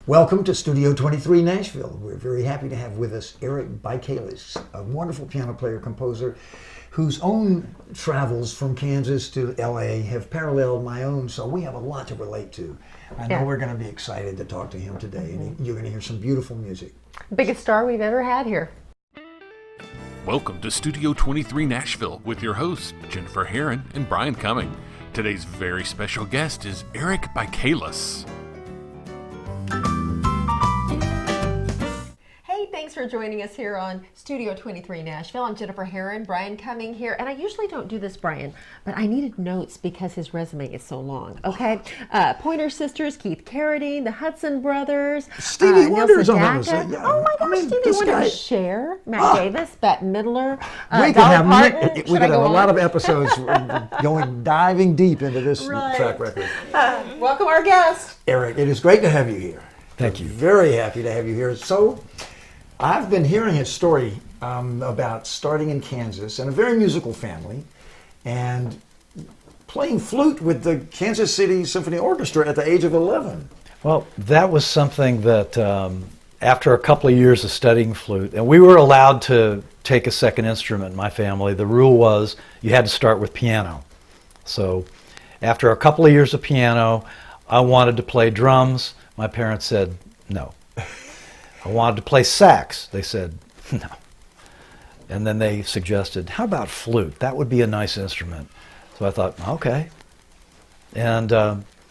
Welcome to Studio 23 Nashville. We're very happy to have with us St23Ep25EBikales, a wonderful piano player composer whose own travels from Kansas to LA have paralleled my own, so we have a lot to relate to. I know we're going to be excited to talk to him today, and you're going to hear some beautiful music. Biggest star we've ever had here. Welcome to Studio 23 Nashville with your hosts, Jennifer Herron and Brian Cumming. Today's very special guest is St23Ep25EBikales. Thanks for joining us here on Studio 23 Nashville. I'm Jennifer Herron, Brian Cumming here, and I usually don't do this, Brian, but I needed notes because his resume is so long, okay? Pointer Sisters, Keith Carradine, the Hudson Brothers, Stevie Wonder's on Dacca. this. Yeah. Oh my gosh, Stevie Wonder, Cher, Matt Davis, Bette Midler, we could have a lot of episodes diving deep into this track record. Welcome our guest. Eric, it is great to have you here. Thank you. Very happy to have you here. So, I've been hearing his story about starting in Kansas in a very musical family and playing flute with the Kansas City Symphony Orchestra at the age of 11. Well, that was something that after a couple of years of studying flute, and we were allowed to take a second instrument in my family. The rule was you had to start with piano. So after a couple of years of piano, I wanted to play drums. My parents said no. I wanted to play sax. They said, no. And then they suggested, how about flute? That would be a nice instrument. So I thought, okay. And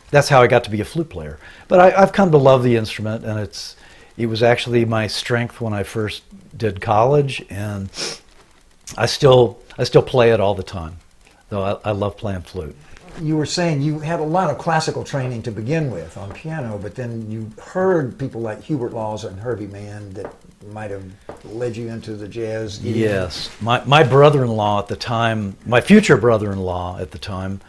that's how I got to be a flute player. But I've come to love the instrument, and it was actually my strength when I first did college, and I still play it all the time. Though I love playing flute. You were saying you had a lot of classical training to begin with on piano, but then you heard people like Hubert Laws and Herbie Mann that might have led you into the jazz. Yes. My brother-in-law at the time, my future brother-in-law at the time,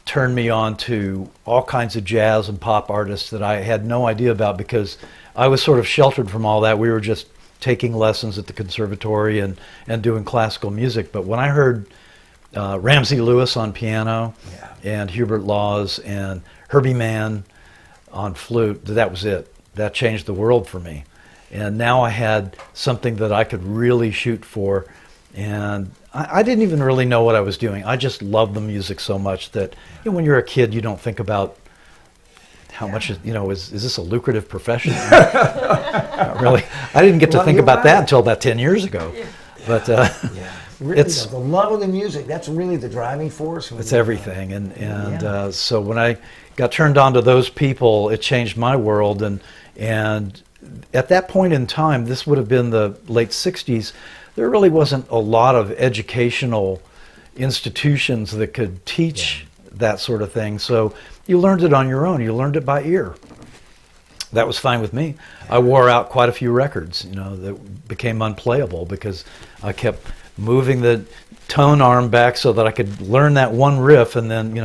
turned me on to all kinds of jazz and pop artists that I had no idea about because I was sort of sheltered from all that. We were just taking lessons at the conservatory and doing classical music. But when I heard Ramsey Lewis on piano, and Hubert Laws and Herbie Mann on flute, that was it. That changed the world for me. And now I had something that I could really shoot for, and I didn't even really know what I was doing. I just loved the music so much that when you're a kid, you don't think about how much, is this a lucrative profession? Not really. I didn't get to think about that until about 10 years ago. But really, the love of the music, that's really the driving force. It's everything. And so when I got turned on to those people, it changed my world. And at that point in time, this would have been the late 60s, there really wasn't a lot of educational institutions that could teach that sort of thing. So you learned it on your own. You learned it by ear. That was fine with me. I wore out quite a few records, that became unplayable because I kept moving the tone arm back so that I could learn that one riff, and then,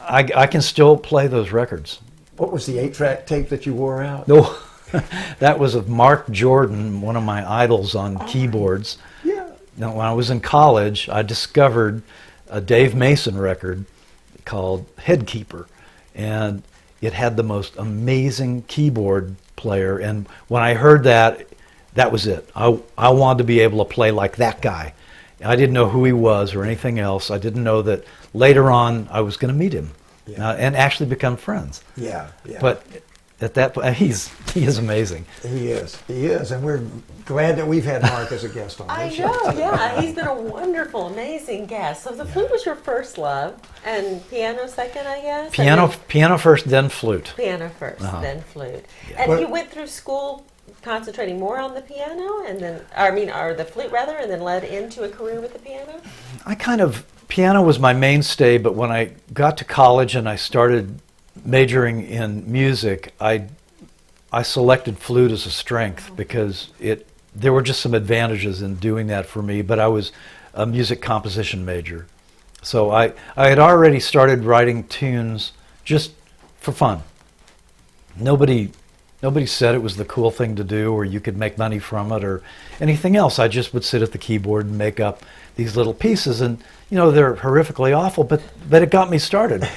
I can still play those records. What was the 8-track tape that you wore out? No, that was of Mark Jordan, one of my idols on keyboards. Yeah. Now, when I was in college, I discovered a Dave Mason record called Headkeeper, and it had the most amazing keyboard player, and when I heard that was it. I wanted to be able to play like that guy. I didn't know who he was or anything else. I didn't know that later on I was going to meet him and actually become friends. Yeah. But at that point, he is amazing. He is, and we're glad that we've had Mark as a guest on this show. I know, he's been a wonderful, amazing guest. So the flute was your first love, and piano second, I guess? Piano first, then flute. Piano first, then flute. Yeah. And you went through school concentrating more on the piano, or the flute rather, and then led into a career with the piano? Piano was my mainstay, but when I got to college and I started majoring in music, I selected flute as a strength because there were just some advantages in doing that for me, but I was a music composition major. So I had already started writing tunes just for fun. Nobody said it was the cool thing to do or you could make money from it or anything else. I just would sit at the keyboard and make up these little pieces, and they're horrifically awful, but it got me started.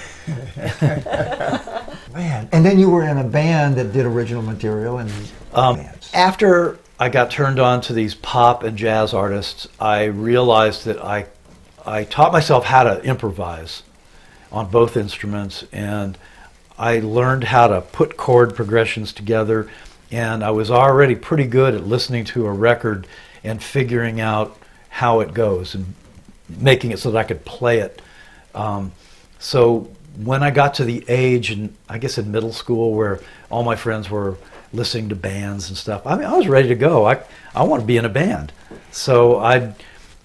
Man, and then you were in a band that did original material and bands. After I got turned on to these pop and jazz artists, I realized that I taught myself how to improvise on both instruments, and I learned how to put chord progressions together, and I was already pretty good at listening to a record and figuring out how it goes and making it so that I could play it. So when I got to the age, I guess in middle school, where all my friends were listening to bands and stuff, I mean, I was ready to go. I want to be in a band. So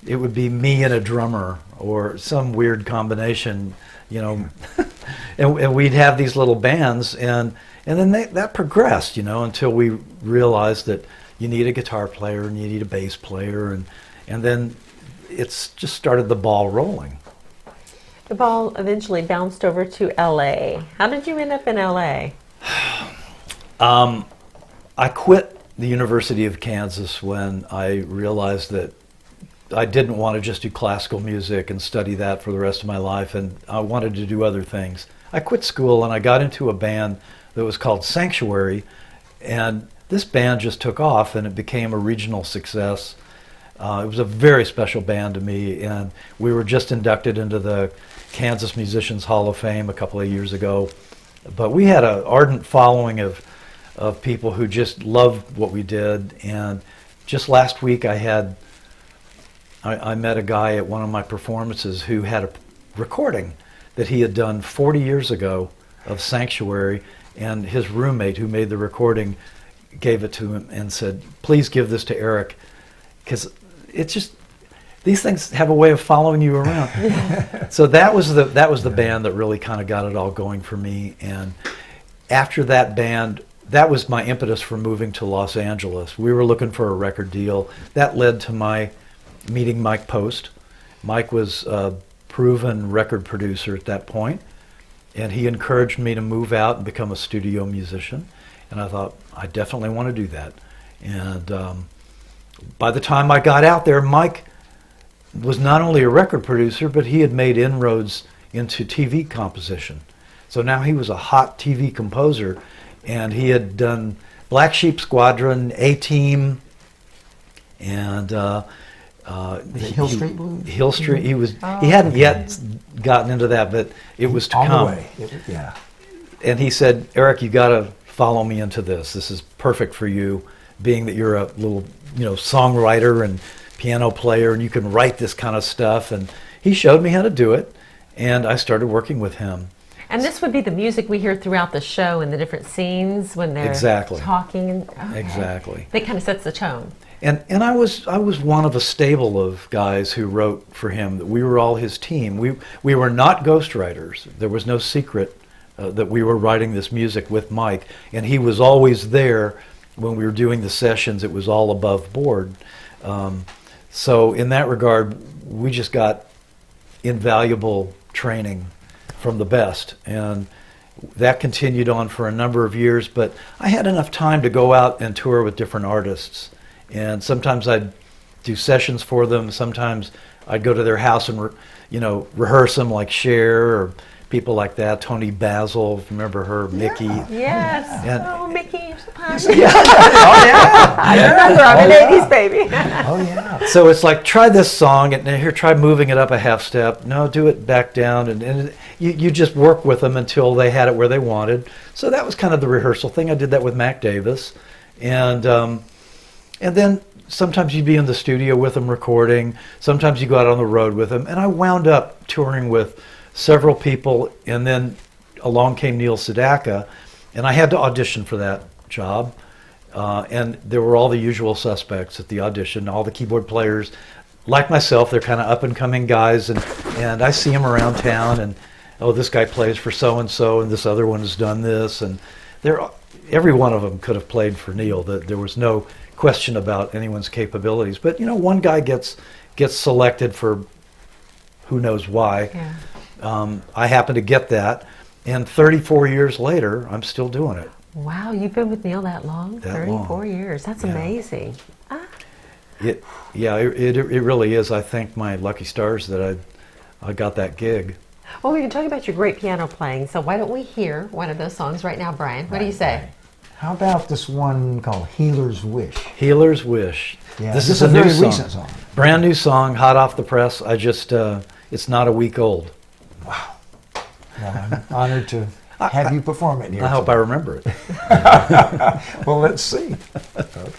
it would be me and a drummer or some weird combination, you know, and we'd have these little bands, and then that progressed, you know, until we realized that you need a guitar player and you need a bass player, and then it's just started the ball rolling. The ball eventually bounced over to LA. How did you end up in LA? I quit the University of Kansas when I realized that I didn't want to just do classical music and study that for the rest of my life, and I wanted to do other things. I quit school and I got into a band that was called Sanctuary, and this band just took off and it became a regional success. It was a very special band to me, and we were just inducted into the Kansas Musicians Hall of Fame a couple of years ago. But we had an ardent following of people who just loved what we did, and just last week I met a guy at one of my performances who had a recording that he had done 40 years ago of Sanctuary, and his roommate who made the recording gave it to him and said, "Please give this to Eric," because it's just, these things have a way of following you around. So that was the band that really kind of got it all going for me. And after that band, that was my impetus for moving to Los Angeles. We were looking for a record deal. That led to my meeting Mike Post. Mike was a proven record producer at that point, and he encouraged me to move out and become a studio musician. And I thought, I definitely want to do that. And by the time I got out there, Mike was not only a record producer, but he had made inroads into TV composition. So now he was a hot TV composer, and he had done Black Sheep Squadron, A-Team, and Hill Street Blues? Hill Street. He hadn't yet gotten into that, but it was to come. On the way. Yeah. And he said, "Eric, you got to follow me into this. This is perfect for you, being that you're a little, songwriter and piano player, and you can write this kind of stuff." And he showed me how to do it, and I started working with him. And this would be the music we hear throughout the show in the different scenes when they're talking. Okay. Exactly. That kind of sets the tone. And I was one of a stable of guys who wrote for him. That we were all his team. We were not ghostwriters. There was no secret that we were writing this music with Mike, and he was always there when we were doing the sessions. It was all above board. So in that regard, we just got invaluable training from the best, and that continued on for a number of years. But I had enough time to go out and tour with different artists, and sometimes I'd do sessions for them. Sometimes I'd go to their house and rehearse them, like Cher or people like that. Tony Basil, remember her? Mickey. Yes. And, Mickey, you're so fun. Yeah. Oh, yeah. I remember. I'm an 80s baby. Oh, yeah. So it's like, try this song, and here, try moving it up a half step. No, do it back down, and you just work with them until they had it where they wanted. So that was kind of the rehearsal thing. I did that with Mac Davis, and then sometimes you'd be in the studio with them recording. Sometimes you go out on the road with them, and I wound up touring with several people, and then along came Neil Sedaka, and I had to audition for that job. And there were all the usual suspects at the audition, all the keyboard players. Like myself, they're kind of up-and-coming guys, and I see them around town, and, oh, this guy plays for so-and-so, and this other one has done this, and every one of them could have played for Neil. There was no question about anyone's capabilities. But, one guy gets selected for who knows why. Yeah. I happen to get that, and 34 years later, I'm still doing it. Wow, you've been with Neil that long? 34 years. That's amazing. It really is. I thank my lucky stars that I got that gig. Well, we've been talking about your great piano playing, so why don't we hear one of those songs right now, Brian? What do you say? How about this one called Healer's Wish? Healer's Wish. Yeah, this is is a very new song. recent song. Brand new song, hot off the press. It's not a week old. Wow. Well, I'm honored to have you perform it here. I hope I remember it. Well, let's see. Okay.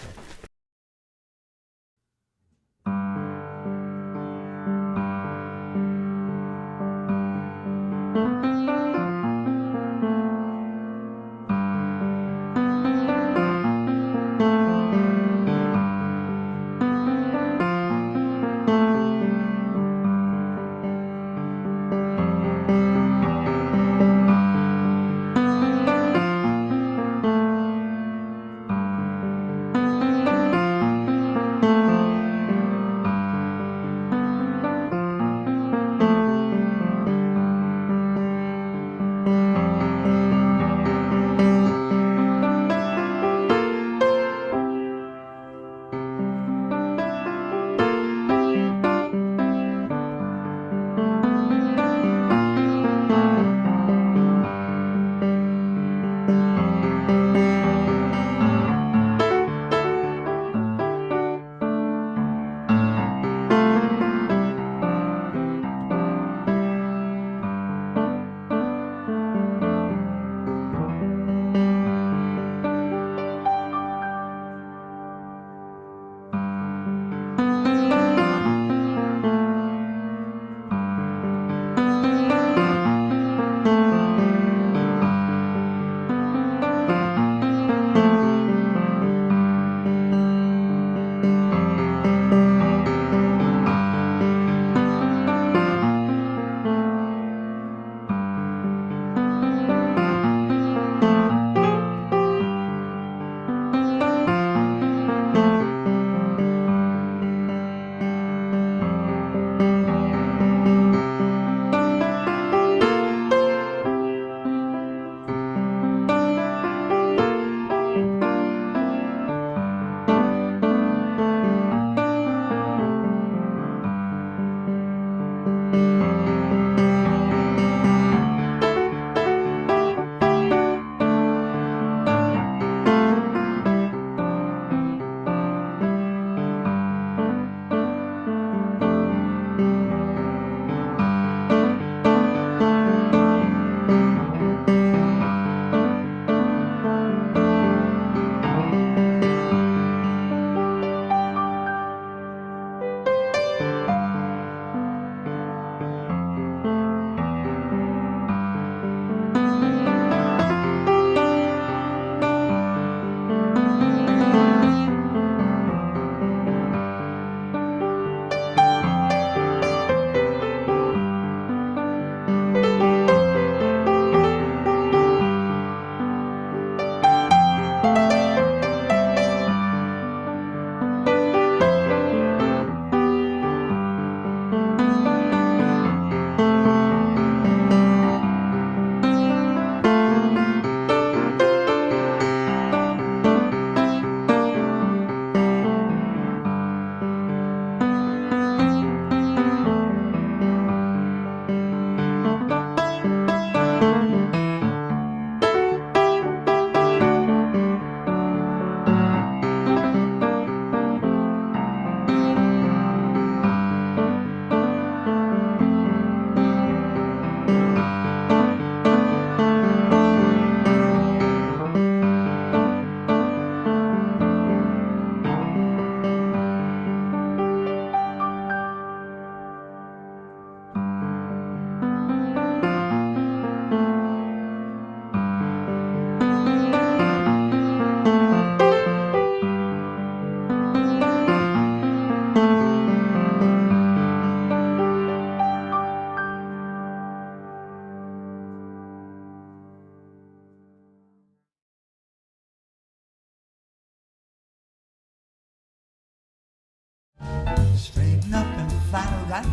Straighten up and fly right.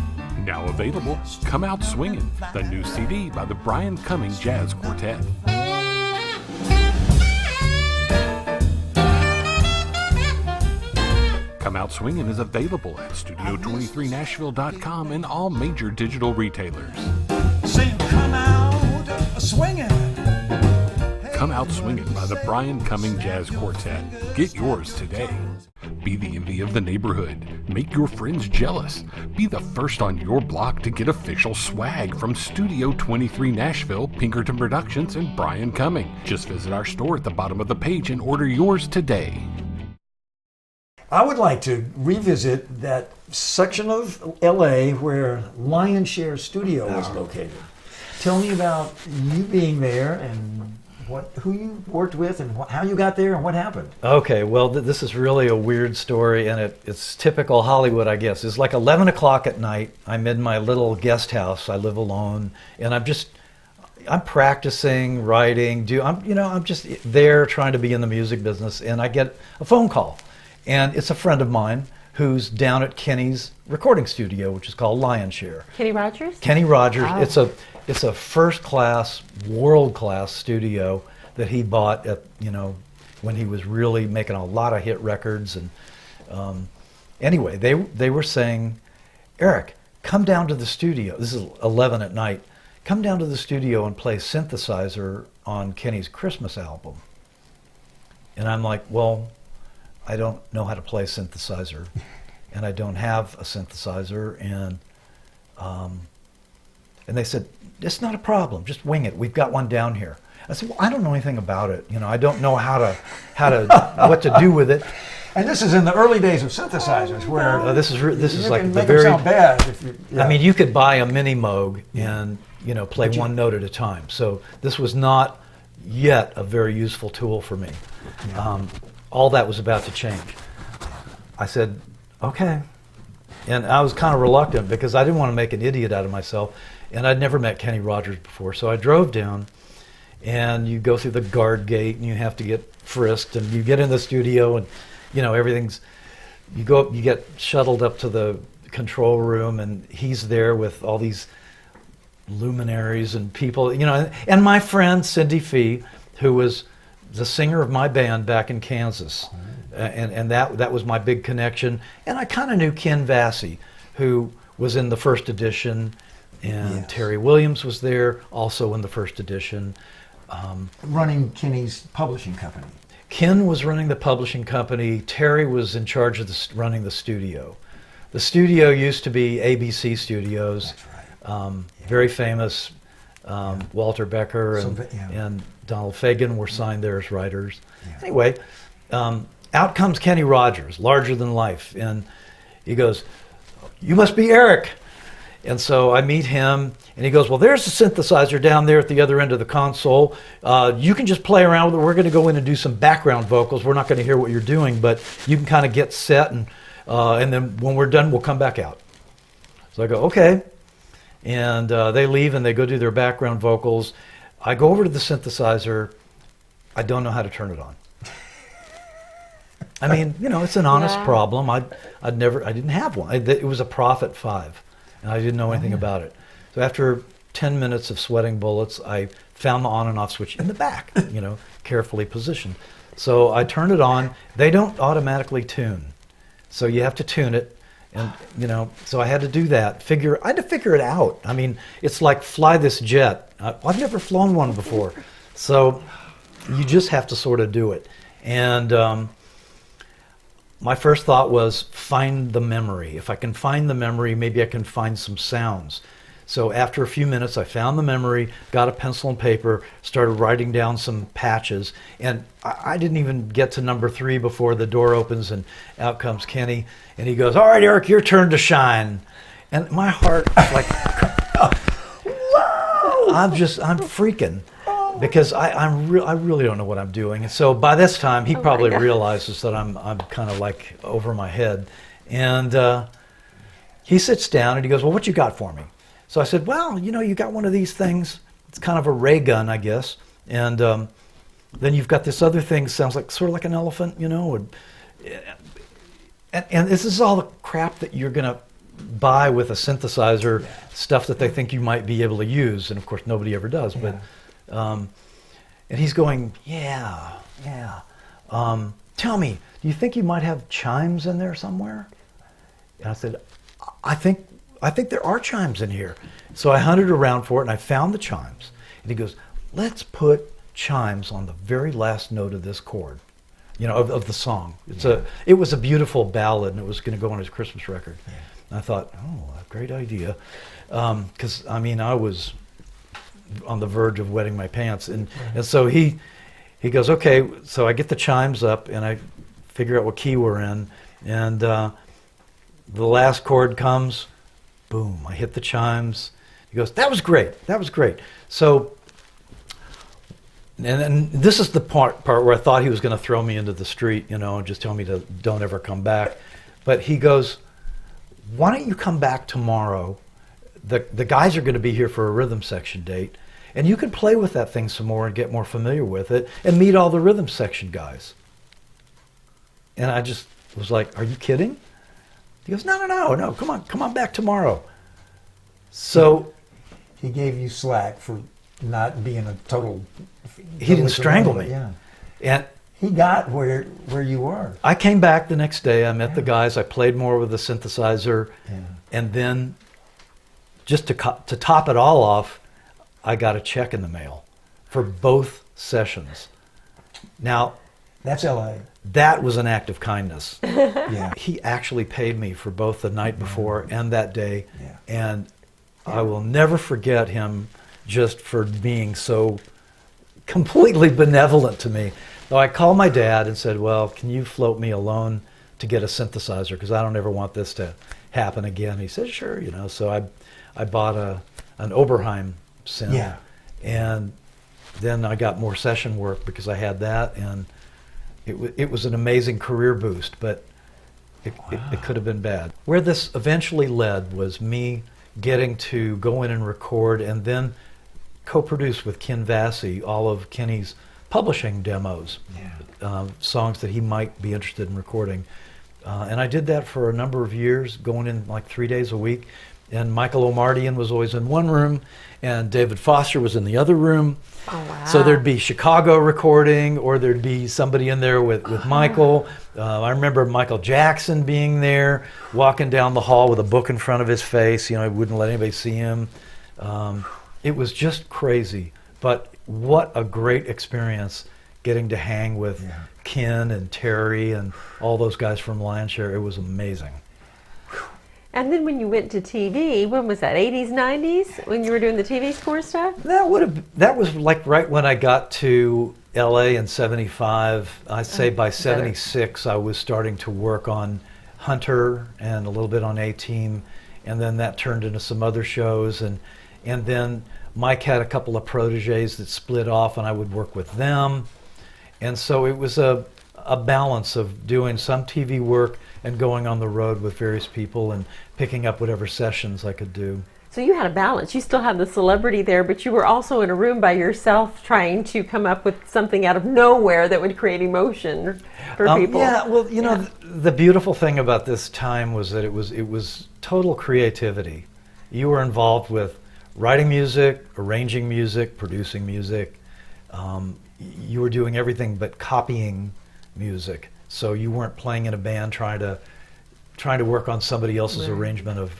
Now available, Come Out Swingin', the new CD by the Brian Cumming Jazz Quartet. Come Out Swingin' is available at studio23nashville.com and all major digital retailers. Sing swinging. Come Out Swinging by the Brian Cumming Jazz Quartet. Get yours today. Be the envy of the neighborhood. Make your friends jealous. Be the first on your block to get official swag from Studio 23 Nashville, Pinkerton Productions, and Brian Cumming. Just visit our store at the bottom of the page and order yours today. I would like to revisit that section of LA where Lion Share Studio is located. Tell me about you being there and who you worked with and how you got there and what happened. Okay, well, this is really a weird story, and it's typical Hollywood, I guess. It's like 11 o'clock at night. I'm in my little guest house. I live alone, and I'm practicing writing. I'm just there trying to be in the music business, and I get a phone call, and it's a friend of mine who's down at Kenny's recording studio, which is called Lion Share. Kenny Rogers? Kenny Rogers. Oh. It's a first-class, world-class studio that he bought at, when he was really making a lot of hit records. And anyway, they were saying, Eric, come down to the studio. This is 11 at night. Come down to the studio and play synthesizer on Kenny's Christmas album. And I'm like, well, I don't know how to play synthesizer, and I don't have a synthesizer. And they said, it's not a problem. Just wing it. We've got one down here. I said, well, I don't know anything about it. I don't know how to what to do with it. And this is in the early days of synthesizers, where this is like can the make them very. sound bad. If you, yeah. I mean, you could buy a mini Moog and play one note at a time. So this was not yet a very useful tool for me. Yeah. All that was about to change. I said, okay, and I was kind of reluctant because I didn't want to make an idiot out of myself. And I'd never met Kenny Rogers before, so I drove down, and you go through the guard gate, and you have to get frisked, and you get in the studio, and everything's. You get shuttled up to the control room, and he's there with all these luminaries and people, and my friend Cindy Fee, who was the singer of my band back in Kansas, and that was my big connection, and I kind of knew Ken Vassy, who was in the first edition. And yes. Terry Williams was there, also in the first edition. Running Kenny's publishing company. Ken was running the publishing company. Terry was in charge of running the studio. The studio used to be ABC Studios. That's right. Very famous. Walter Becker and Donald Fagen were signed there as writers. Yeah. Anyway, out comes Kenny Rogers, larger than life. And he goes, "You must be Eric." And so I meet him, and he goes, well, there's a synthesizer down there at the other end of the console. You can just play around with it. We're going to go in and do some background vocals. We're not going to hear what you're doing, but you can kind of get set, and then when we're done, we'll come back out. So I go, okay. And they leave, and they go do their background vocals. I go over to the synthesizer. I don't know how to turn it on. I mean, it's an honest problem. I didn't have one. It was a Prophet 5. And I didn't know anything about it. So after 10 minutes of sweating bullets, I found the on and off switch in the back, carefully positioned. So I turned it on. They don't automatically tune. So you have to tune it. And, so I had to do that. I had to figure it out. I mean, it's like fly this jet. I've never flown one before. So you just have to sort of do it. And my first thought was find the memory. If I can find the memory, maybe I can find some sounds. So after a few minutes, I found the memory, got a pencil and paper, started writing down some patches. And I didn't even get to number 3 before the door opens and out comes Kenny. And he goes, all right, Eric, your turn to shine. And my heart was like, whoa! I'm freaking. Because I really don't know what I'm doing. And so by this time, he probably realizes that I'm kind of like over my head. And he sits down and he goes, well, what you got for me? So I said, well, you got one of these things. It's kind of a ray gun, I guess. And then you've got this other thing, sounds like sort of like an elephant, And this is all the crap that you're going to buy with a synthesizer, stuff that they think you might be able to use. And of course, nobody ever does. Yeah. But and he's going, yeah. Tell me, do you think you might have chimes in there somewhere? And I said, I think there are chimes in here. So I hunted around for it, and I found the chimes. And he goes, let's put chimes on the very last note of this chord, of the song. It was a beautiful ballad, and it was going to go on his Christmas record. Yeah. And I thought, oh, a great idea, because I was on the verge of wetting my pants, and so he goes, okay. So I get the chimes up, and I figure out what key we're in, and the last chord comes, boom! I hit the chimes. He goes, that was great. So. And this is the part where I thought he was going to throw me into the street, and just tell me to don't ever come back. But he goes, why don't you come back tomorrow? The guys are going to be here for a rhythm section date, and you can play with that thing some more and get more familiar with it and meet all the rhythm section guys. And I just was like, are you kidding? He goes, no, come on back tomorrow. So he gave you slack for not being a total. He didn't strangle me. Yeah. And he got where you were. I came back the next day. I met the guys. I played more with the synthesizer, and then just to top it all off, I got a check in the mail for both sessions. Now, that's LA. That was an act of kindness. Yeah. He actually paid me for both the night before and that day, yeah. And I will never forget him just for being so completely benevolent to me. So I called my dad and said, well, can you float me a loan to get a synthesizer, because I don't ever want this to happen again. He said, sure, So I bought an Oberheim synth. Yeah. And then I got more session work because I had that, and it was an amazing career boost, but it could have been bad. Where this eventually led was me getting to go in and record and then co-produce with Ken Vassy all of Kenny's publishing demos, songs that he might be interested in recording. And I did that for a number of years, going in like 3 days a week. And Michael Omardian was always in one room, and David Foster was in the other room. Oh, wow. So there'd be Chicago recording, or there'd be somebody in there with Michael. I remember Michael Jackson being there, walking down the hall with a book in front of his face. He wouldn't let anybody see him. It was just crazy. But what a great experience getting to hang with Ken and Terry and all those guys from Lionshare. It was amazing. And then when you went to TV, when was that? 80s, 90s? When you were doing the TV score stuff? That was like right when I got to LA in 75. I'd say by 76 I was starting to work on Hunter and a little bit on A-Team, and then that turned into some other shows, and then Mike had a couple of proteges that split off, and I would work with them. And so it was a balance of doing some TV work and going on the road with various people and picking up whatever sessions I could do. So you had a balance. You still had the celebrity there, but you were also in a room by yourself trying to come up with something out of nowhere that would create emotion for people. Yeah, well, the beautiful thing about this time was that it was total creativity. You were involved with writing music, arranging music, producing music. You were doing everything but copying music. So you weren't playing in a band trying to work on somebody else's arrangement of,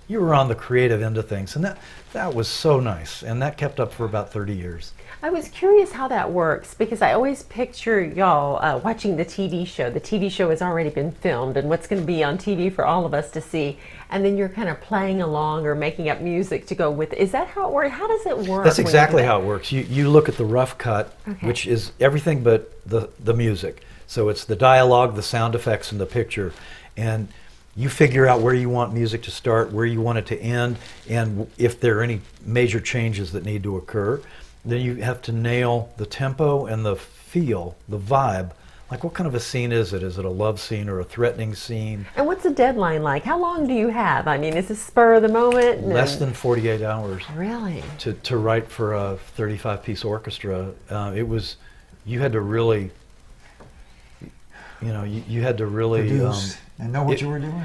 you were on the creative end of things, and that was so nice, and that kept up for about 30 years. I was curious how that works, because I always picture y'all watching the TV show. The TV show has already been filmed, and what's going to be on TV for all of us to see, and then you're kind of playing along or making up music to go with it. Is that how it works? How does it work? That's exactly how it works. You look at the rough cut, which is everything but the music. So it's the dialogue, the sound effects, and the picture. And you figure out where you want music to start, where you want it to end, and if there are any major changes that need to occur. Then you have to nail the tempo and the feel, the vibe. Like, what kind of a scene is it? Is it a love scene or a threatening scene? And what's the deadline like? How long do you have? I mean, is this spur of the moment? Less than 48 hours. Really? To write for a 35-piece orchestra. You had to really, you had to really produce and know what you were doing.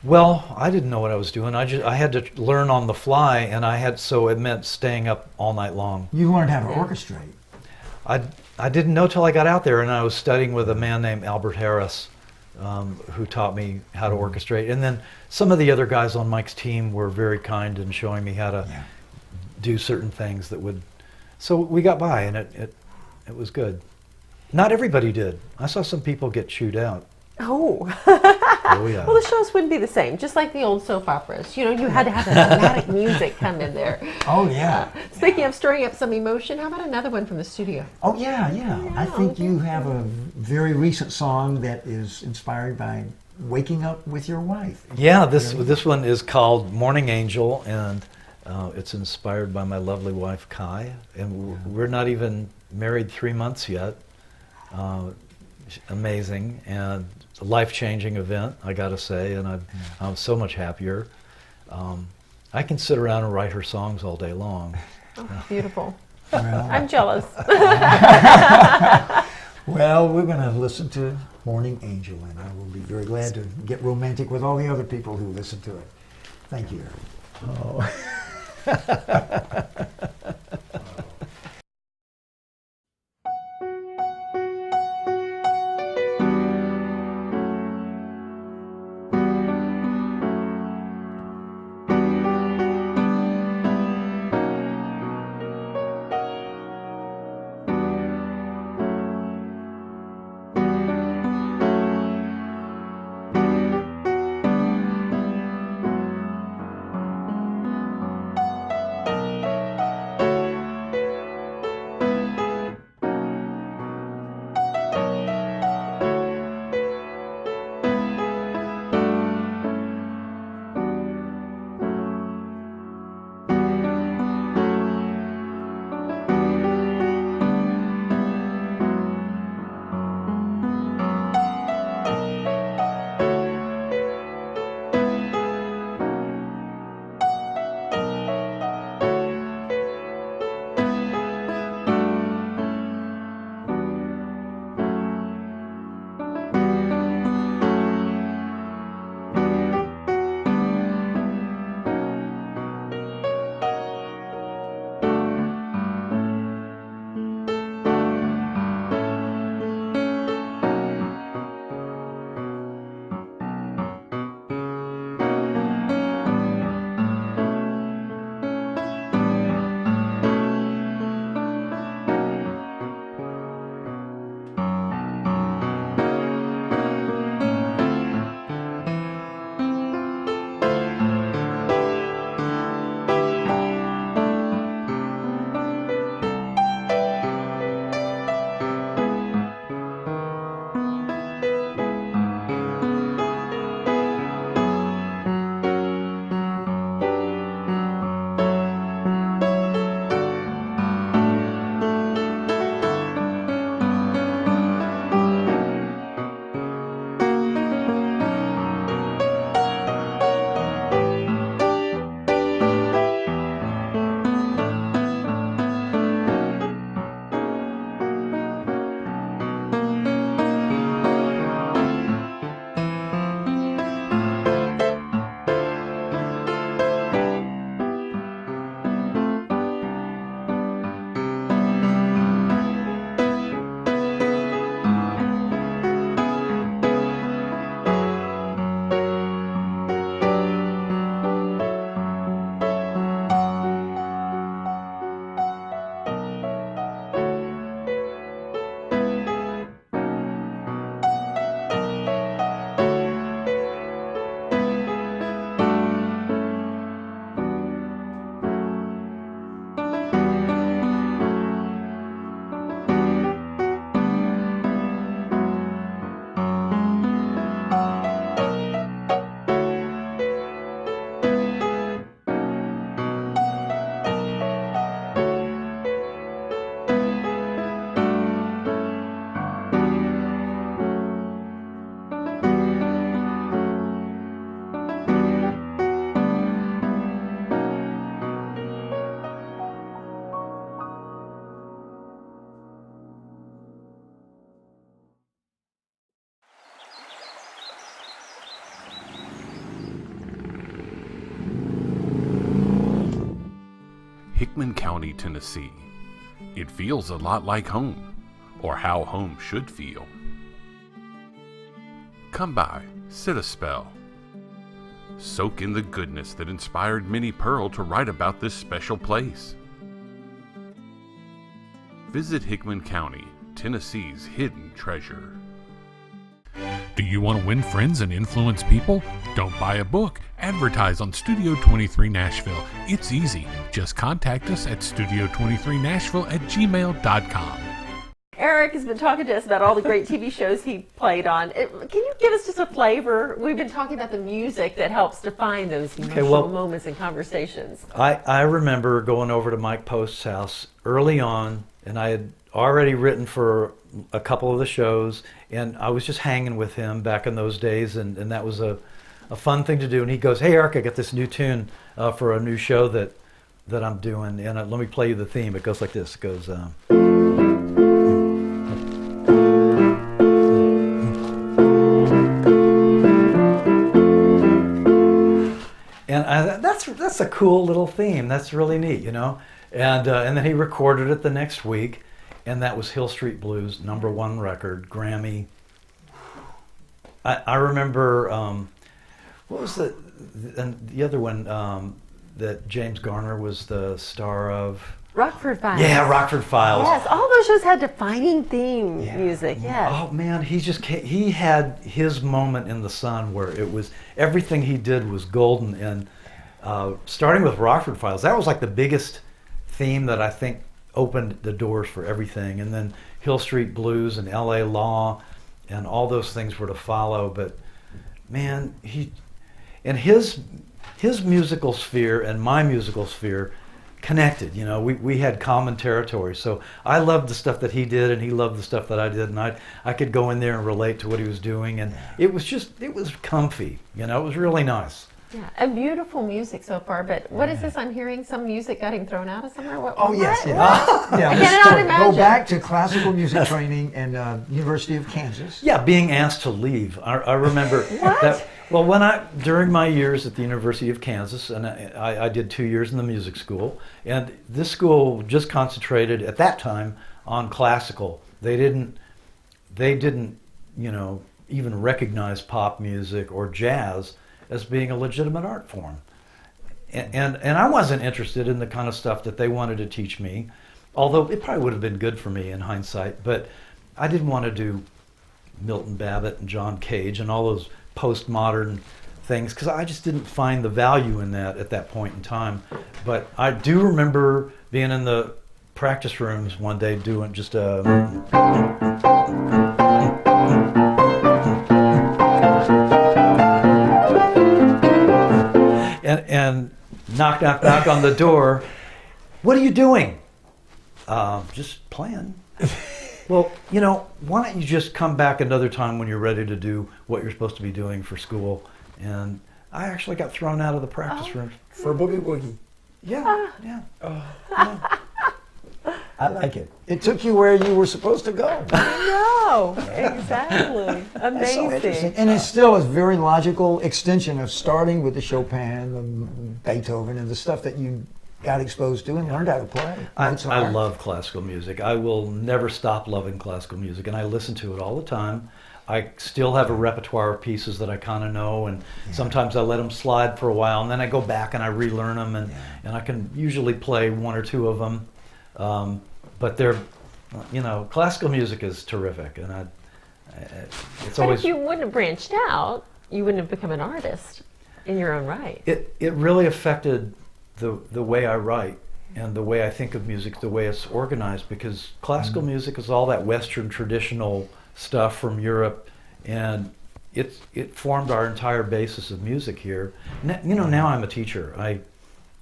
Well, I didn't know what I was doing. I had to learn on the fly, and so it meant staying up all night long. You learned how to orchestrate. I didn't know till I got out there, and I was studying with a man named Albert Harris, who taught me how to orchestrate. And then some of the other guys on Mike's team were very kind in showing me how to do certain things that would. So we got by, and it was good. Not everybody did. I saw some people get chewed out. Oh. Oh yeah. Well, the shows wouldn't be the same, just like the old soap operas. You know, you had to have that dramatic music come in there. Oh, yeah. Speaking of stirring up some emotion, how about another one from the studio? Oh, yeah, yeah. I think you have a very recent song that is inspired by waking up with your wife. Yeah, this one is called Morning Angel, and it's inspired by my lovely wife Kai, and we're not even married 3 months yet. Amazing and a life-changing event, I gotta say, and I'm so much happier. I can sit around and write her songs all day long. Oh, beautiful. Well, I'm jealous. well, we're going to listen to Morning Angel, and I will be very glad to get romantic with all the other people who listen to it. Thank you, Eric. Oh. Hickman County, Tennessee. It feels a lot like home, or how home should feel. Come by, sit a spell. Soak in the goodness that inspired Minnie Pearl to write about this special place. Visit Hickman County, Tennessee's hidden treasure. Do you want to win friends and influence people? Don't buy a book. Advertise on Studio 23 Nashville. It's easy. Just contact us at studio23nashville@gmail.com. Eric has been talking to us about all the great TV shows he played on. Can you give us just a flavor? We've been talking about the music that helps define those emotional moments and conversations. I remember going over to Mike Post's house early on, and I had already written for a couple of the shows, and I was just hanging with him back in those days, and that was a fun thing to do. And he goes, "Hey Eric, I got this new tune for a new show that I'm doing, and let me play you the theme." It goes like this. It goes, and that's a cool little theme. That's really neat, you know. And then he recorded it the next week, and that was Hill Street Blues, #1 record, Grammy. I remember, what was the other one that James Garner was the star of? Rockford Files. Yeah, Rockford Files. Yes, all those shows had defining theme music. Yeah. Oh man, he had his moment in the sun where it was everything he did was golden. And starting with Rockford Files, that was like the biggest theme that I think opened the doors for everything. And then Hill Street Blues and L.A. Law, and all those things were to follow. But man, his musical sphere and my musical sphere connected. You know, we had common territory. So I loved the stuff that he did, and he loved the stuff that I did, and I could go in there and relate to what he was doing, and it was comfy. You know, it was really nice. Yeah, and beautiful music so far. But what is this I'm hearing? Some music getting thrown out of somewhere? Yes. What? Yeah. I This cannot story. imagine. Go back to classical music training and University of Kansas. Yeah, being asked to leave. I remember that. Well, during my years at the University of Kansas, and I did 2 years in the music school, and this school just concentrated at that time on classical. They didn't, you know, even recognize pop music or jazz as being a legitimate art form. And I wasn't interested in the kind of stuff that they wanted to teach me, although it probably would have been good for me in hindsight, but I didn't want to do Milton Babbitt and John Cage and all those postmodern things, because I just didn't find the value in that at that point in time. But I do remember being in the practice rooms one day doing just a... And knock, knock, knock on the door. "What are you doing?" "Just playing." "Well, you know, why don't you just come back another time when you're ready to do what you're supposed to be doing for school?" And I actually got thrown out of the practice room. For Boogie Woogie. Yeah. I like it. It took you where you were supposed to go. No, exactly. That's so interesting. Amazing. And it still is a very logical extension of starting with the Chopin, the Beethoven, and the stuff that you got exposed to and learned how to play. I love classical music. I will never stop loving classical music, and I listen to it all the time. I still have a repertoire of pieces that I kind of know, and sometimes I let them slide for a while, and then I go back and I relearn them, and I can usually play one or two of them. But they're, you know, classical music is terrific, and it's But always... if you wouldn't have branched out, you wouldn't have become an artist in your own right. It really affected the way I write and the way I think of music, the way it's organized, because classical music is all that Western traditional stuff from Europe, and it formed our entire basis of music here. You know, now I'm a teacher.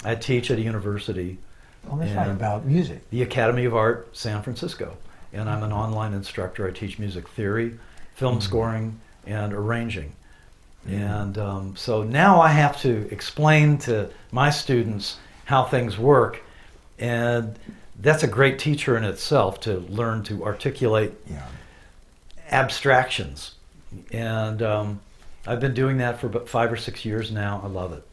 I teach at a university. Well, that's not about music. The Academy of Art, San Francisco. And I'm an online instructor. I teach music theory, film scoring, and arranging. And so now I have to explain to my students how things work. And that's a great teacher in itself, to learn to articulate abstractions. And I've been doing that for about 5 or 6 years now. I love it.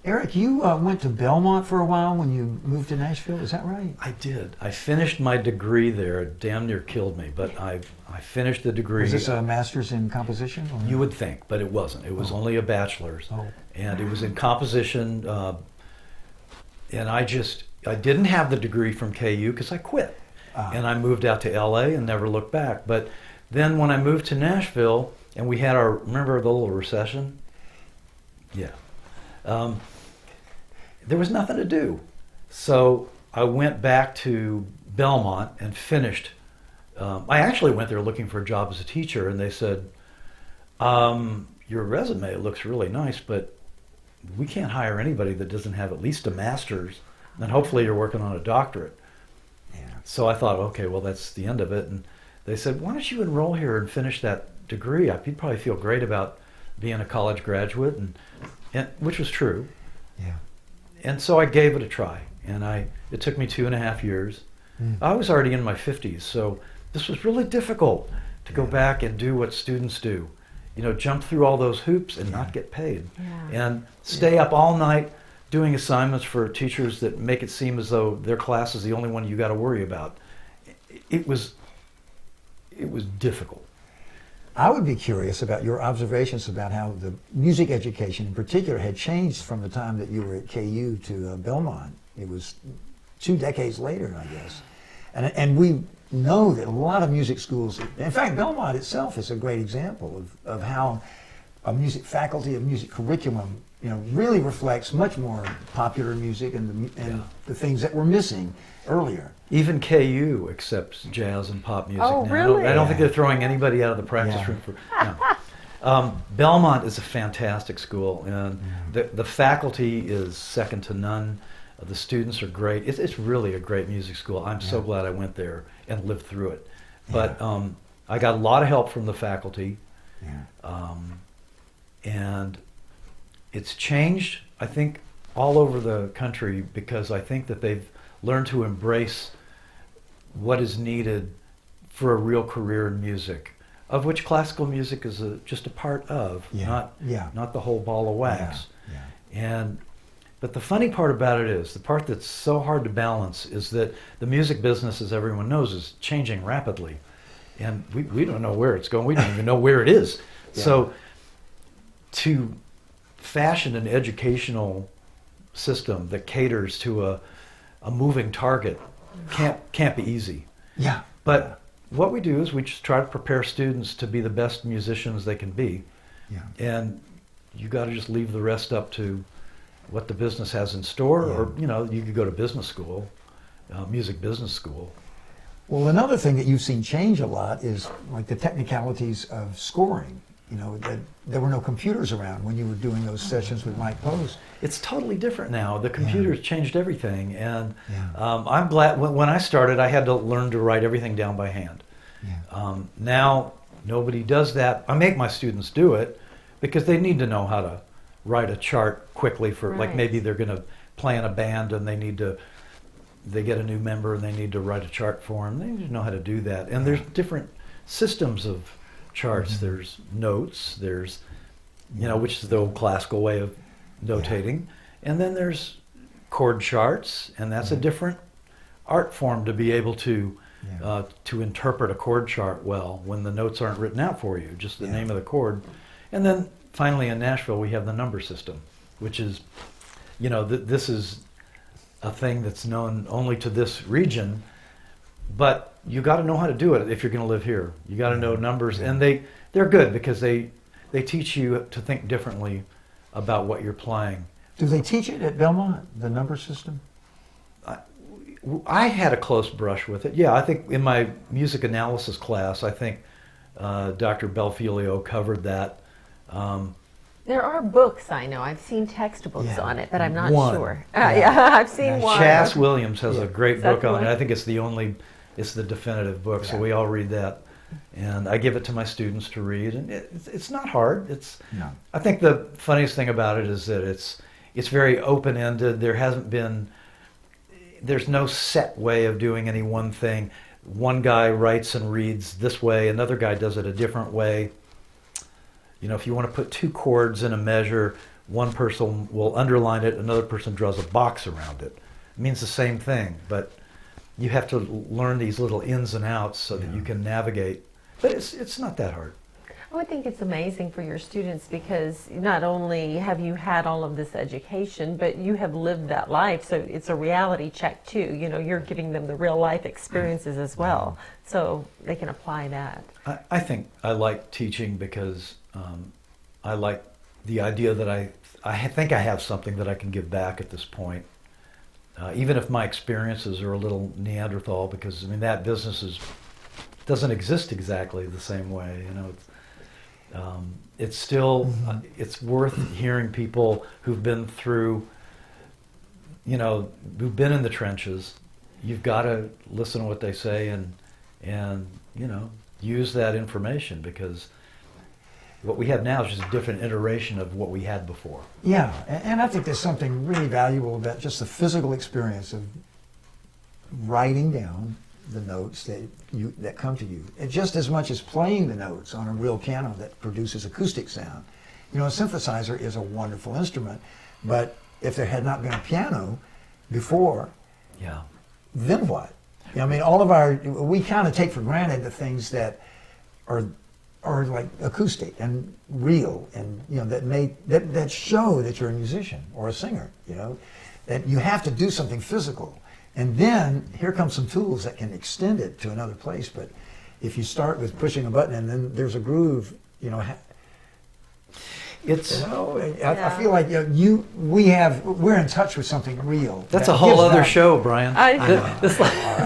Eric, you went to Belmont for a while when you moved to Nashville. Is that right? I did. I finished my degree there. It damn near killed me, but I finished the degree. Was this a master's in composition? Or? You would think, but it wasn't. It was only a bachelor's, Oh. and it was in composition. And I didn't have the degree from KU because I quit, and I moved out to LA and never looked back. But then when I moved to Nashville, and we had remember the little recession? Yeah. There was nothing to do. So I went back to Belmont and finished. I actually went there looking for a job as a teacher, and they said, your resume looks really nice, but we can't hire anybody that doesn't have at least a master's, and hopefully you're working on a doctorate. Yeah. So I thought, okay, well, that's the end of it. And they said, why don't you enroll here and finish that degree? You'd probably feel great about being a college graduate, and which was true. Yeah. And so I gave it a try, and it took me 2.5 years. I was already in my 50s, so this was really difficult to go back and do what students do. Jump through all those hoops and not get paid. Yeah. And stay up all night doing assignments for teachers that make it seem as though their class is the only one you got to worry about. It was difficult. I would be curious about your observations about how the music education in particular had changed from the time that you were at KU to Belmont. It was 2 decades later, I guess. And we know that a lot of music schools, in fact, Belmont itself is a great example of how a music faculty, a music curriculum, really reflects much more popular music and the things that were missing earlier. Even KU accepts jazz and pop music Oh, now. really? I don't think they're throwing anybody out of the practice room for. No. Belmont is a fantastic school, and the faculty is second to none. The students are great. It's really a great music school. I'm so glad I went there and lived through it. But I got a lot of help from the faculty, and it's changed, I think, all over the country because I think that they've learned to embrace what is needed for a real career in music, of which classical music is just a part of, not the whole ball of wax. But the funny part about it is, the part that's so hard to balance is that the music business, as everyone knows, is changing rapidly. And we don't know where it's going. We don't even know where it is. So to fashion an educational system that caters to a moving target can't be easy. Yeah. But what we do is we just try to prepare students to be the best musicians they can be. Yeah. And you got to just leave the rest up to what the business has in store, or you could go to business school, music business school. Well, another thing that you've seen change a lot is like the technicalities of scoring. That there were no computers around when you were doing those sessions with Mike Post. It's totally different now. The computers changed everything, and I'm glad. When I started, I had to learn to write everything down by hand. Now nobody does that. I make my students do it because they need to know how to write a chart quickly for like maybe they're going to play in a band and they get a new member and they need to write a chart for them. They need to know how to do that. And there's different systems of charts. There's notes, there's which is the old classical way of notating, and then there's chord charts, and that's a different art form to be able to interpret a chord chart well when the notes aren't written out for you, just the name of the chord. And then finally in Nashville we have the number system, which is this is a thing that's known only to this region, but you got to know how to do it if you're going to live here. You got to know numbers, and they're good because they teach you to think differently about what you're playing. Do they teach it at Belmont, the number system? I had a close brush with it. Yeah, I think in my music analysis class, I think Dr. Belfilio covered that. There are books, I know. I've seen textbooks on it, but I'm not One. sure. I've seen one. Chas Williams has a great that book the on one? it. I think it's the definitive book, so we all read that. And I give it to my students to read, and it's not hard. I think the funniest thing about it is that it's very open-ended. There's no set way of doing any one thing. One guy writes and reads this way, another guy does it a different way. If you want to put 2 chords in a measure, one person will underline it, another person draws a box around it. It means the same thing, but you have to learn these little ins and outs so that you can navigate. But it's not that hard. Oh, I think it's amazing for your students because not only have you had all of this education, but you have lived that life. So it's a reality check too. You know, you're giving them the real life experiences as well. So they can apply that. I think I like teaching because I like the idea that I think I have something that I can give back at this point. Even if my experiences are a little Neanderthal, because I mean that business doesn't exist exactly the same way. You know, it's still it's worth hearing people who've been through, you know, who've been in the trenches. You've got to listen to what they say and you know, use that information, because what we have now is just a different iteration of what we had before. Yeah, and I think there's something really valuable about just the physical experience of writing down the notes that come to you, and just as much as playing the notes on a real piano that produces acoustic sound. You know, a synthesizer is a wonderful instrument, but if there had not been a piano before, then what? You know, I mean, we kind of take for granted the things that are like acoustic and real, and you know that show that you're a musician or a singer. You know, that you have to do something physical, and then here come some tools that can extend it to another place. But if you start with pushing a button and then there's a groove, you know, it's. You know, I feel like we're in touch with something real. That's a whole other show, Brian.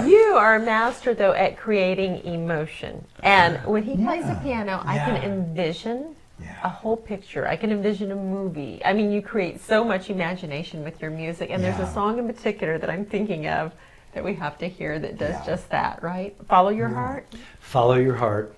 You are a master, though, at creating emotion. And when he plays the piano, I can envision a whole picture. I can envision a movie. I mean, you create so much imagination with your music. And there's a song in particular that I'm thinking of that we have to hear that does just that, right? Follow Your Heart? Follow Your Heart.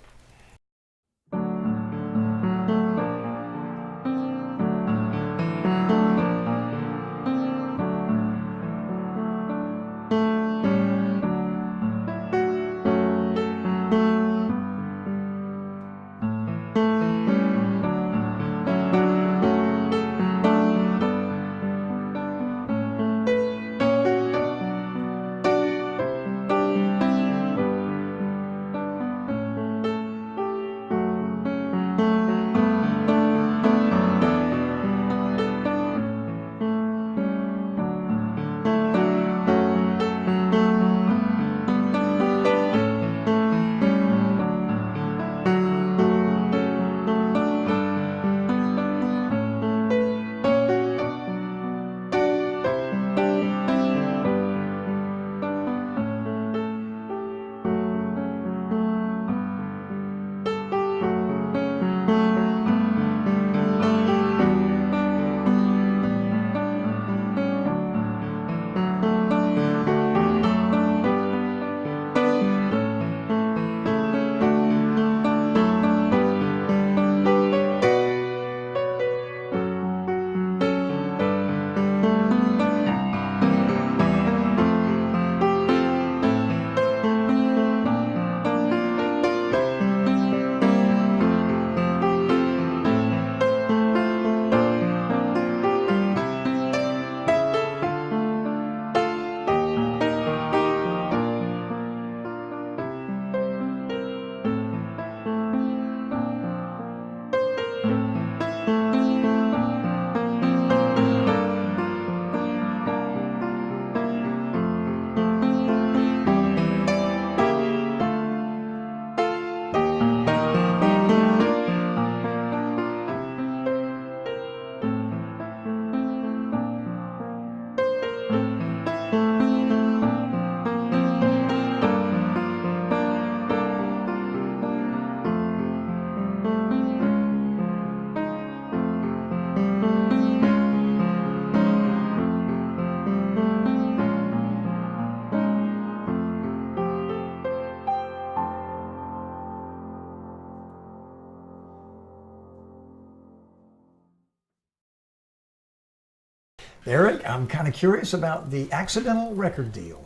Eric, I'm kind of curious about the accidental record deal.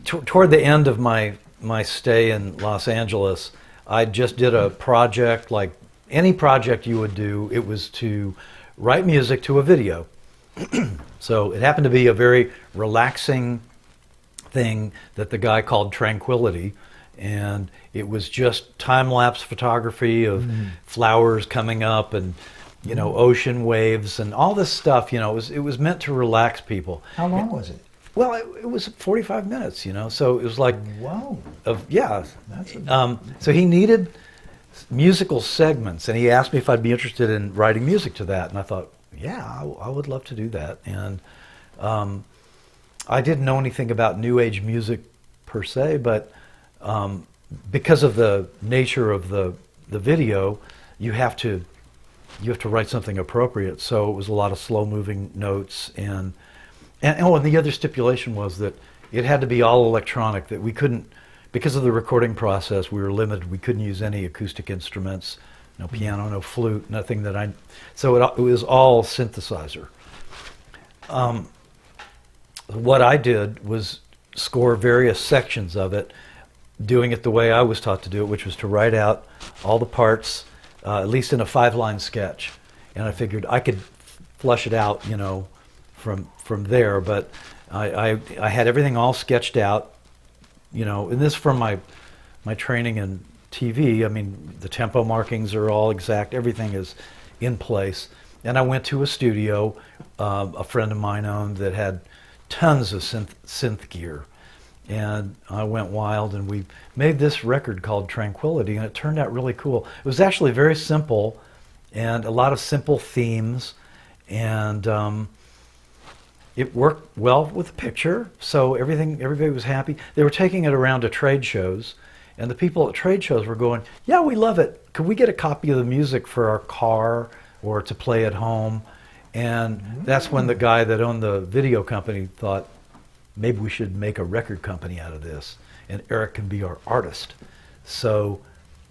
Toward the end of my stay in Los Angeles, I just did a project like any project you would do, it was to write music to a video. So it happened to be a very relaxing thing that the guy called Tranquility, and it was just time-lapse photography of flowers coming up and ocean waves and all this stuff. It was meant to relax people. How long was it? Well, it was 45 minutes, so it was like, Wow. So he needed musical segments, and he asked me if I'd be interested in writing music to that, and I thought, yeah, I would love to do that. And I didn't know anything about New Age music per se, but because of the nature of the video, you have to write something appropriate. So it was a lot of slow-moving notes, and the other stipulation was that it had to be all electronic, that we couldn't, because of the recording process, we were limited. We couldn't use any acoustic instruments, no piano, no flute, nothing so it was all synthesizer. What I did was score various sections of it, doing it the way I was taught to do it, which was to write out all the parts, at least in a 5-line sketch. And I figured I could flush it out, from there. But I had everything all sketched out, and this from my training in TV. I mean, the tempo markings are all exact. Everything is in place. And I went to a studio a friend of mine owned that had tons of synth gear. And I went wild, and we made this record called Tranquility, and it turned out really cool. It was actually very simple, and a lot of simple themes, and it worked well with the picture, so everybody was happy. They were taking it around to trade shows, and the people at trade shows were going, yeah, we love it. Could we get a copy of the music for our car or to play at home? And that's when the guy that owned the video company thought, maybe we should make a record company out of this, and Eric can be our artist. So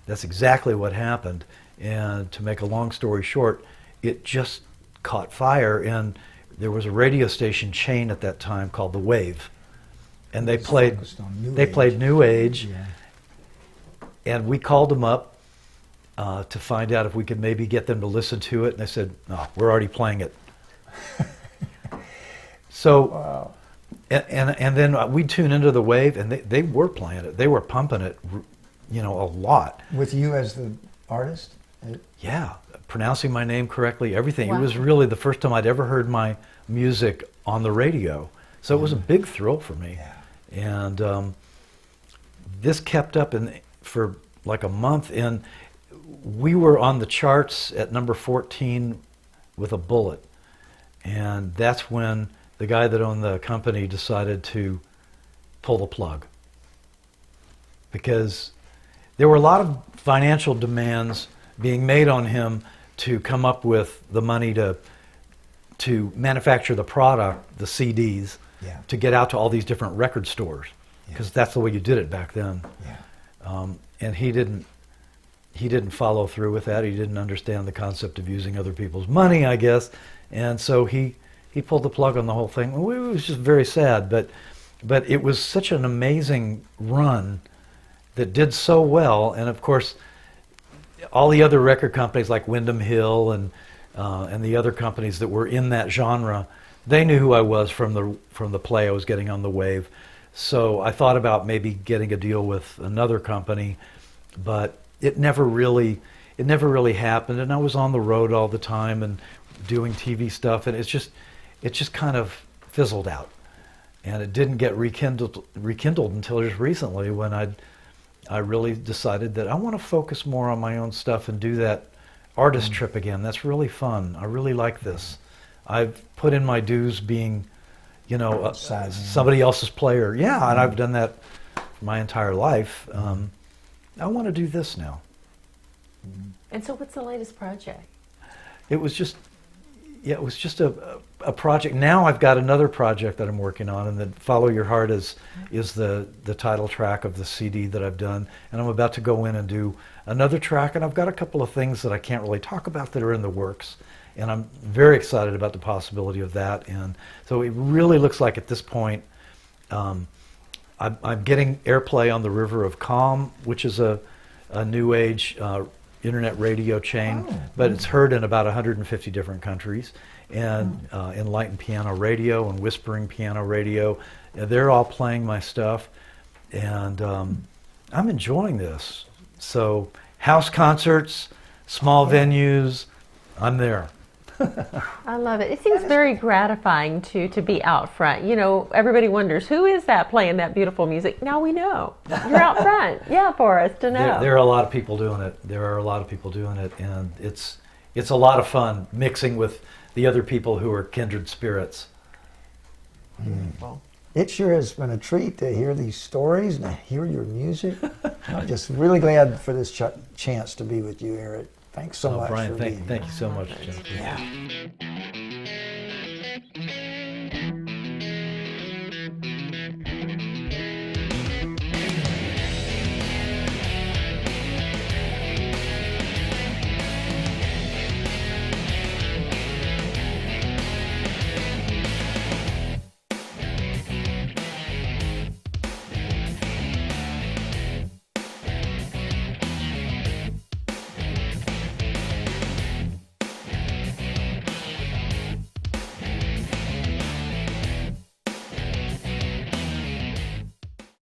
that's exactly what happened. And to make a long story short, it just caught fire, and there was a radio station chain at that time called The Wave, and they played New Age, Yeah. and we called them up to find out if we could maybe get them to listen to it, and they said, no, we're already playing it. So. Wow. And then we'd tune into The Wave, and they were playing it. They were pumping it, a lot. With you as the artist? Yeah, pronouncing my name correctly, everything. Wow. It was really the first time I'd ever heard my music on the radio. So it was a big thrill for me. Yeah. And this kept up for like a month, and we were on the charts at number 14 with a bullet. And that's when the guy that owned the company decided to pull the plug, because there were a lot of financial demands being made on him to come up with the money to manufacture the product, the CDs, Yeah. to get out to all these different record stores, because that's the way you did it back then. Yeah. And he didn't follow through with that. He didn't understand the concept of using other people's money, I guess, and so he pulled the plug on the whole thing. It was just very sad, but it was such an amazing run that did so well. And of course, all the other record companies like Windham Hill and the other companies that were in that genre, they knew who I was from the play I was getting on The Wave. So I thought about maybe getting a deal with another company, but it never really happened. And I was on the road all the time and doing TV stuff, and it just kind of fizzled out, and it didn't get rekindled until just recently, when I really decided that I want to focus more on my own stuff and do that artist trip again. That's really fun. I really like this. I've put in my dues being, somebody else's player. Yeah, and I've done that my entire life. I want to do this now. And so what's the latest project? It was just a project. Now I've got another project that I'm working on, and that Follow Your Heart is the title track of the CD that I've done. And I'm about to go in and do another track, and I've got a couple of things that I can't really talk about that are in the works. And I'm very excited about the possibility of that. And so it really looks like at this point, I'm getting airplay on The River of Calm, which is a New Age internet radio chain, but it's heard in about 150 different countries. And Enlightened Piano Radio and Whispering Piano Radio, they're all playing my stuff, and I'm enjoying this. So house concerts, small venues, I'm there. I love it. It seems very gratifying to be out front. You know, everybody wonders, who is that playing that beautiful music? Now we know. You're out front. Yeah, for us to know. There are a lot of people doing it. There are a lot of people doing it, and it's a lot of fun mixing with the other people who are kindred spirits. Wonderful. It sure has been a treat to hear these stories and to hear your music. I'm just really glad for this chance to be with you, Eric. Thanks so much Brian, for being here. thank you so much, Jennifer. Yeah.